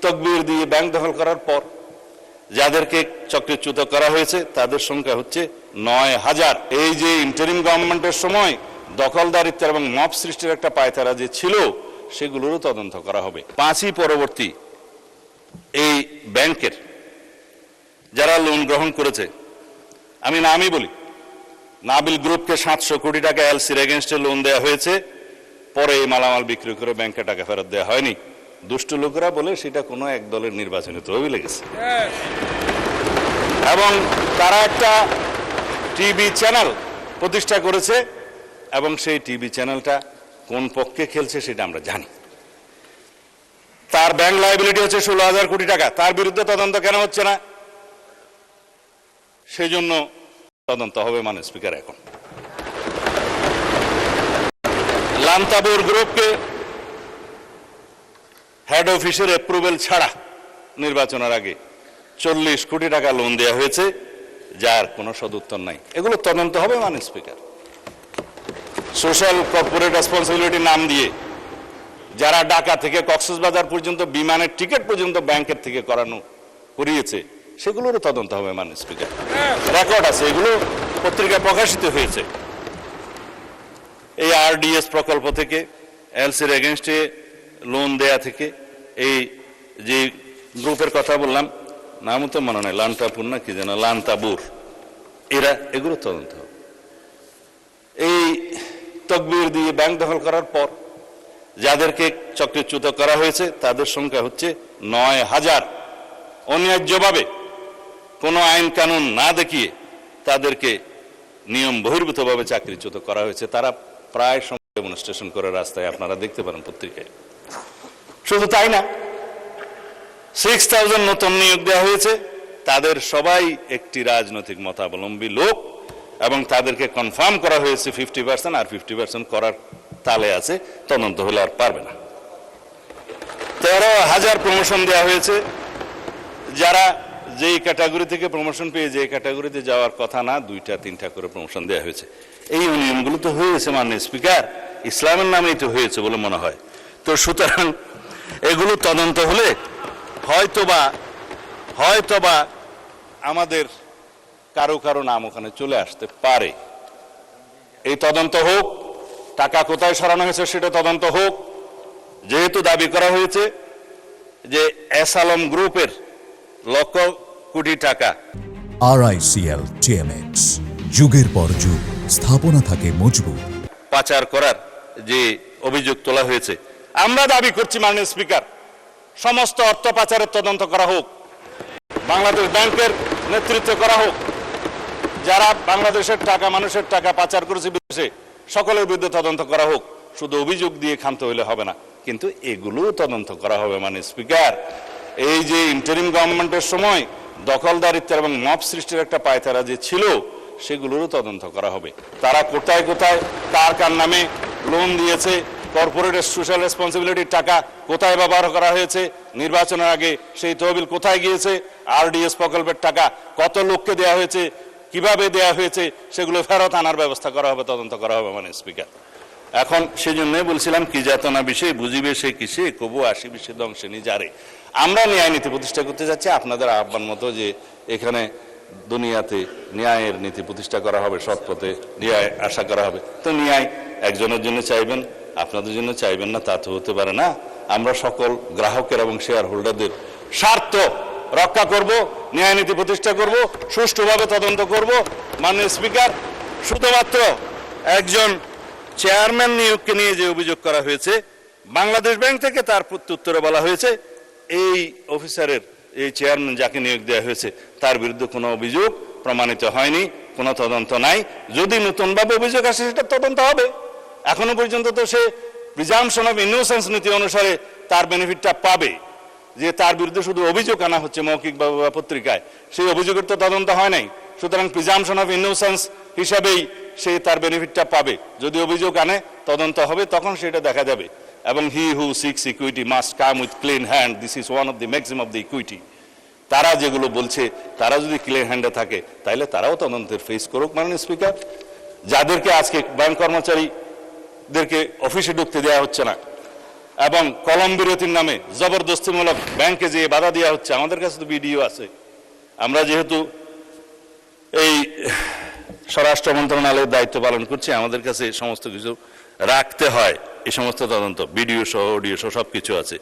তকবির দিয়ে ব্যাংক দখল করার পর যাদেরকে চক্রচ্যুত করা হয়েছে তাদের সংখ্যা হচ্ছে ৯,০০০। এই যে ইন্টারিম গভর্নমেন্টের সময় দখলদারিত্ব এবং মব সৃষ্টির একটা পায়তারা যে ছিল সেগুলোরও তদন্ত করা হবে। ৫ই পরবর্তী এই ব্যাংকের যারা লোন গ্রহণ করেছে, আমি নামই বলি, নাবিল গ্রুপকে ৭০০ কোটি টাকা এলসির এগেনস্টে লোন দেওয়া হয়েছে, পরে এই মালামাল বিক্রি করে ব্যাংকে টাকা ফেরত দেওয়া হয়নি। দুষ্ট লোকেরা বলে সেটা কোনো এক দলের নির্বাচনী তহবিলে গেছে। এবং তারা একটা টিভি চ্যানেল প্রতিষ্ঠা করেছে এবং সেই টিভি চ্যানেলটা কোন পক্ষে খেলছে সেটা আমরা জানি। তার ব্যাংক লায়াবিলিটি হচ্ছে ১৬,০০০ কোটি টাকা। তার বিরুদ্ধে তদন্ত কেন হচ্ছে না? সেই জন্য তদন্ত হবে মাননীয় স্পিকার। এখন লান্তাবুর গ্রুপকে হেড অফিসের অ্যাপ্রুভেল ছাড়া নির্বাচনের আগে ৪০ কোটি টাকা লোন দেওয়া হয়েছে, যার কোনো সদুত্তর নাই। এগুলো তদন্ত হবে মাননীয় স্পিকার। সোশ্যাল কর্পোরেট রেসপন্সিবিলিটি নাম দিয়ে যারা ঢাকা থেকে কক্সবাজার পর্যন্ত বিমানের টিকিট পর্যন্ত ব্যাংকের থেকে করিয়েছে সেগুলোরও তদন্ত হবে মাননীয় স্পিকার। রেকর্ড আছে, এগুলো পত্রিকায় প্রকাশিত হয়েছে। এই আরডিএস প্রকল্প থেকে, এলসির এগেনস্টে লোন দেয়া থেকে, এই যে গ্রুপের কথা বললাম, নামও তো মনে নেই, লান্তাপুর না কি যেন, লান্তাবুর, এগুলো তদন্ত হবে। এই তকবির দিয়ে ব্যাংক দখল করার পর যাদেরকে চক্রচ্যুত করা হয়েছে তাদের সংখ্যা হচ্ছে ৯,০০০। অন্যায্যভাবে কোনো আইন কানুন না দেখিয়ে তাদেরকে নিয়ম বহির্ভূতভাবে চাকরিচ্যুত করা হয়েছে। তারা প্রায় সময় ডেমনস্ট্রেশন করে রাস্তায়, আপনারা দেখতে পারেন পত্রিকায়। শুধু তাই না, ৬,০০০ নতুন নিয়োগ দেওয়া হয়েছে, তাদের সবাই একটি রাজনৈতিক মতাবলম্বী লোক এবং তাদেরকে কনফার্ম করা হয়েছে 50%, আর 50% করার তালে আছে, তদন্ত হলে আর পারবে না। ১৩,০০০ প্রমোশন দেওয়া হয়েছে, যারা যেই ক্যাটাগরি থেকে প্রমোশন পেয়ে যে ক্যাটাগরিতে যাওয়ার কথা না, ২টা 3টা করে প্রমোশন দেওয়া হয়েছে। এই নিয়মগুলো তো হয়েছে মাননীয় স্পিকার, ইসলামের নামেই তো হয়েছে বলে মনে হয়। তো সুতরাং এগুলো তদন্ত হলে হয়তোবা আমাদের কারো নাম ওখানে চলে আসতে পারে। এই তদন্ত হোক, টাকা কোথায় সরানো হয়েছে সেটা তদন্ত হোক। যেহেতু দাবি করা হয়েছে যে এস আলম গ্রুপের লক্ষ কোটি টাকা, RICL TMX, যুগের পর যুগ স্থাপনা থাকে মজবুত, পাচার করার যে অভিযোগ তোলা হয়েছে, আমরা দাবি করছি মাননীয় স্পিকার, সমস্ত অর্থ পাচারের তদন্ত করা হোক, বাংলাদেশ ব্যাংকের নেতৃত্ব করা হোক, যারা বাংলাদেশের টাকা, মানুষের টাকা পাচার করেছে বিদেশে, সকলের বিরুদ্ধে তদন্ত করা হোক। শুধু অভিযোগ দিয়ে ক্ষান্ত হইলে হবে না, কিন্তু এগুলোও তদন্ত করা হবে মাননীয় স্পিকার। এই যে ইন্টারিম গভর্নমেন্টের সময় দখলদারিত্ব এবং মব সৃষ্টির একটা পায়তারা যে ছিল সেগুলোরও তদন্ত করা হবে। তারা কোথায় কোথায় কার নামে লোন দিয়েছে, কর্পোরেটের সোশ্যাল রেসপন্সিবিলিটির টাকা কোথায় ব্যবহার করা হয়েছে, নির্বাচনের আগে সেই তহবিল কোথায় গিয়েছে, আরডিএস প্রকল্পের টাকা কত লোককে দেওয়া হয়েছে, কিভাবে দেওয়া হয়েছে, সেগুলো ফেরত আনার ব্যবস্থা করা হবে, তদন্ত করা হবে মাননীয় স্পিকার। এখন সেই জন্যই বলছিলাম, কি যাতনা বিষয়ে বুঝিবে সে কিসে, কবু আসি বিষে দংশে নিজারে। আমরা ন্যায় নীতি প্রতিষ্ঠা করতে যাচ্ছি, আপনাদের আহ্বান মতো যে এখানে দুনিয়াতে ন্যায়ের নীতি প্রতিষ্ঠা করা হবে, সৎ পথে ন্যায় আশা করা হবে। তো ন্যায় একজনের জন্য চাইবেন, আপনাদের জন্য চাইবেন না, তা তো হতে পারে না। আমরা সকল গ্রাহকের এবং শেয়ার হোল্ডারদের স্বার্থ রক্ষা করব, ন্যায় নীতি প্রতিষ্ঠা করব, সুষ্ঠুভাবে তদন্ত করব। মাননীয় স্পিকার, শুধুমাত্র একজন চেয়ারম্যান নিয়োগকে নিয়ে যে অভিযোগ করা হয়েছে, বাংলাদেশ ব্যাংক থেকে তার প্রত্যুত্তরে বলা হয়েছে এই অফিসারের, এই চেয়ারম্যান যাকে নিয়োগ দেওয়া হয়েছে তার বিরুদ্ধে কোনো অভিযোগ প্রমাণিত হয়নি, কোনো তদন্ত নাই। যদি নতুনভাবে অভিযোগ আসে সেটা তদন্ত হবে। এখনো পর্যন্ত তো সে প্রিজাম্পশন অফ ইনোসেন্স নীতি অনুসারে তার বেনিফিটটা পাবে, যে তার বিরুদ্ধে শুধু অভিযোগ আনা হচ্ছে মৌখিকভাবে বা পত্রিকায়, সেই অভিযোগের তো তদন্ত হয় নাই। সুতরাং প্রিজাম্পশন অফ ইনোসেন্স হিসাবেই সে তার বেনিফিটটা পাবে। যদি অভিযোগ আনে, তদন্ত হবে, তখন সেটা দেখা যাবে। এবং he who seeks equity must come with clean hand, this is one of the maximum of the equity. তারা যেগুলো বলছে, তারা যদি ক্লিন হ্যান্ডে থাকে তাহলে তারাও তদন্তের ফেস করুক মাননীয় স্পিকার। যাদেরকে আজকে ব্যাংক কর্মচারীদেরকে অফিসে ঢুকতে দেওয়া হচ্ছে না, এবং কলম বিরতির নামে জবরদস্তিমূলক ব্যাংকে যেয়ে বাধা দেওয়া হচ্ছে, আমাদের কাছে তো ভিডিও আছে। আমরা যেহেতু এই স্বরাষ্ট্র মন্ত্রণালয়ের দায়িত্ব পালন করছি, আমাদের কাছে সমস্ত কিছু রাখতে হয়, এই সমস্ত তদন্ত ভিডিও সহ অডিও সহ সব কিছু আছে।